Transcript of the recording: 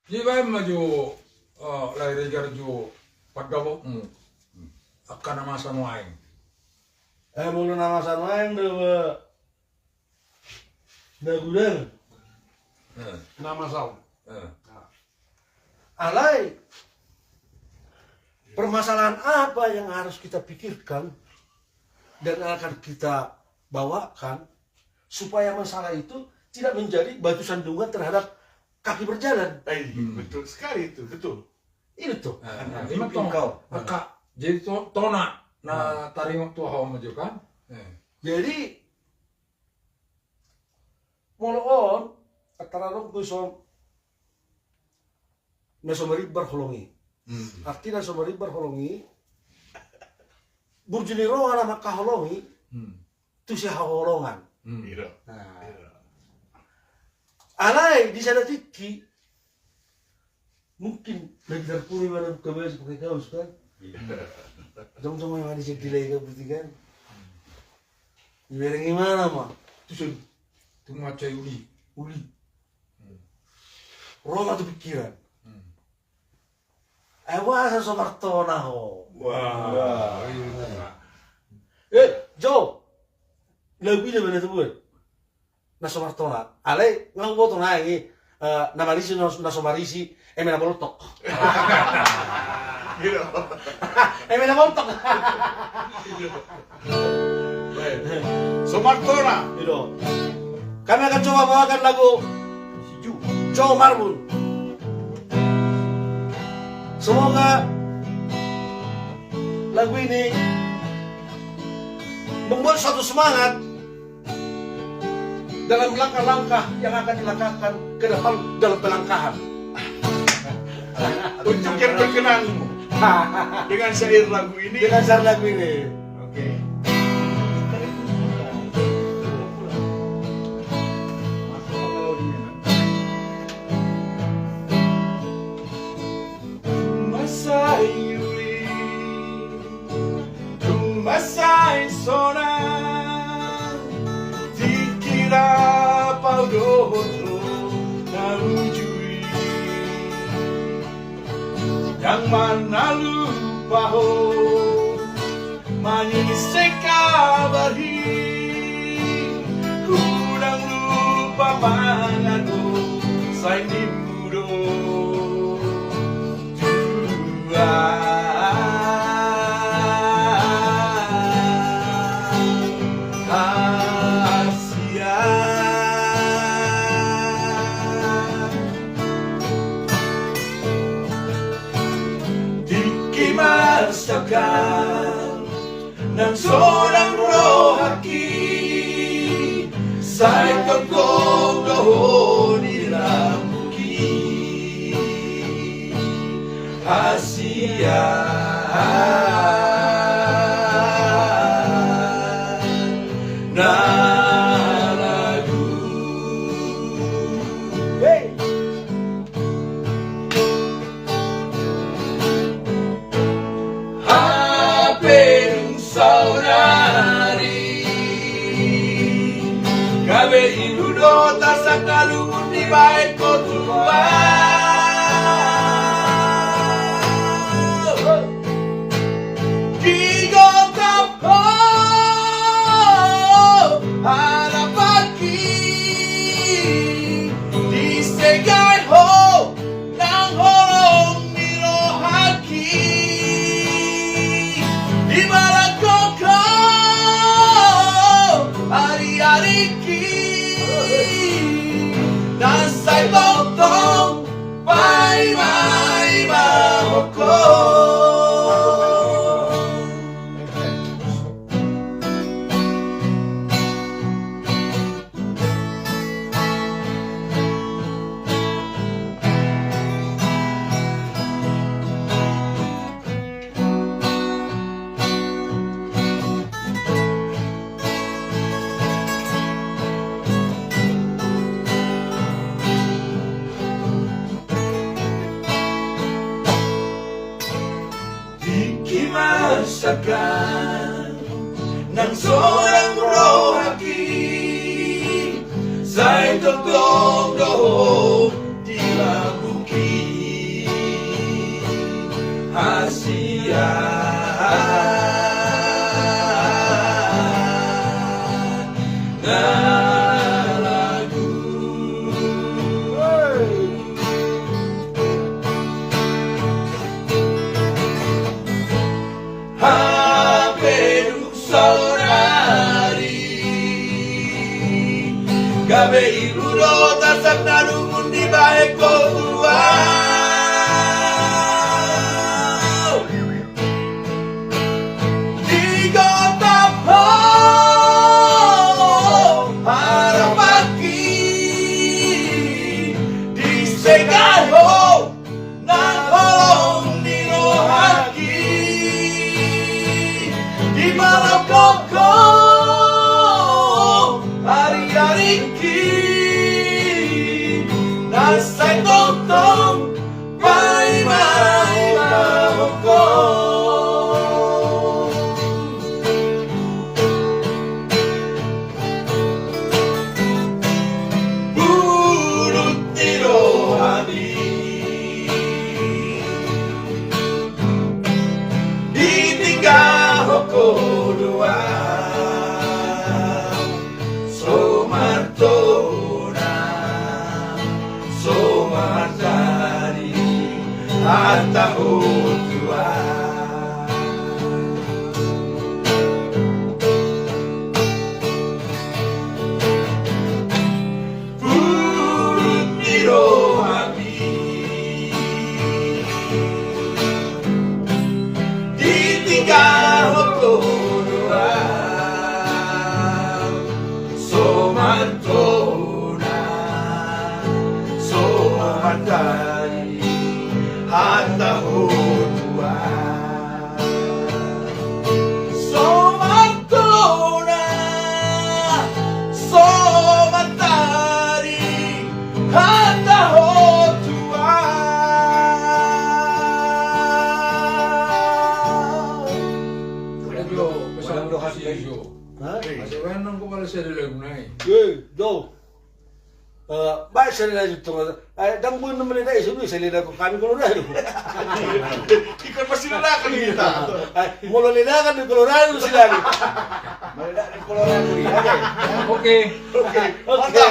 Jika maju lahir garju pagabokmu akan nama sanuaing. Mulu nama sanuaing dewa gudang nama saung. Alai permasalahan apa yang harus kita pikirkan dan akan kita bawakan supaya masalah itu tidak menjadi batu sandungan terhadap kaki berjalan. Betul sekali itu, betul. Itu tuh. Lima tong maka jadi tona na taring waktu hawa maju kan. Jadi moloon antara dong kusong nasomari berholongi. Artinya nasomari berholongi burjuniro ala makaholongi itu si holongan. Iya. Alai di sana tiki mungkin lagi terpuri mana kebaya seperti kaos kan? Jom-jom yang ada jadi lagi berarti kan? Biar gimana mah? Itu macam uli. Roma tuh pikiran. Wah, somartona ho. Wah. Jo, lebih dari mana tuh? Nasomartona. Ale ngang boto na ini namarisi nasomarisi emena bolotok. Gitu. Emena bolotok. Somartona. Gitu. Kami akan coba bawakan lagu Joe Marbun. Semoga lagu ini membuat suatu semangat dalam langkah-langkah yang akan dilakukan ke depan dalam pelangkahan. Untuk yang berkenan dengan syair lagu ini. Dengan syair lagu ini. Oke. Masayuri, tumasay sona, dikira paudoto na ujui, yang mana lupa ho, manis sekabari, kurang lupa mangano, say di mudo. Dikimasakan ng seorang rohaki sa ikagong doon nilamuki Asia na lagu. Hey. Hapeng saudari kabe inudo tasakalungun di baik ko tuan. Nasay tong bye bye bako. Dikimasakan ng seorang rohaki sa itong doon di labuki at tahun tua. Urut miro kami ditinggal waktu doa somantona somantari tahun tua somantona somantari tahun tua. Jo, pesan lo kasih Jo. Hah? Masih wenang ko pala siya lagu na eh. Do. Baik saya lanjut tuh. Dan pun nemenin aja sudah saya lihat kami Colorado. Ikan pasti lelakan kita. Mau lihat kan di Colorado sih lagi. Mau lihat di Colorado ya. Okay. Oke, Oke.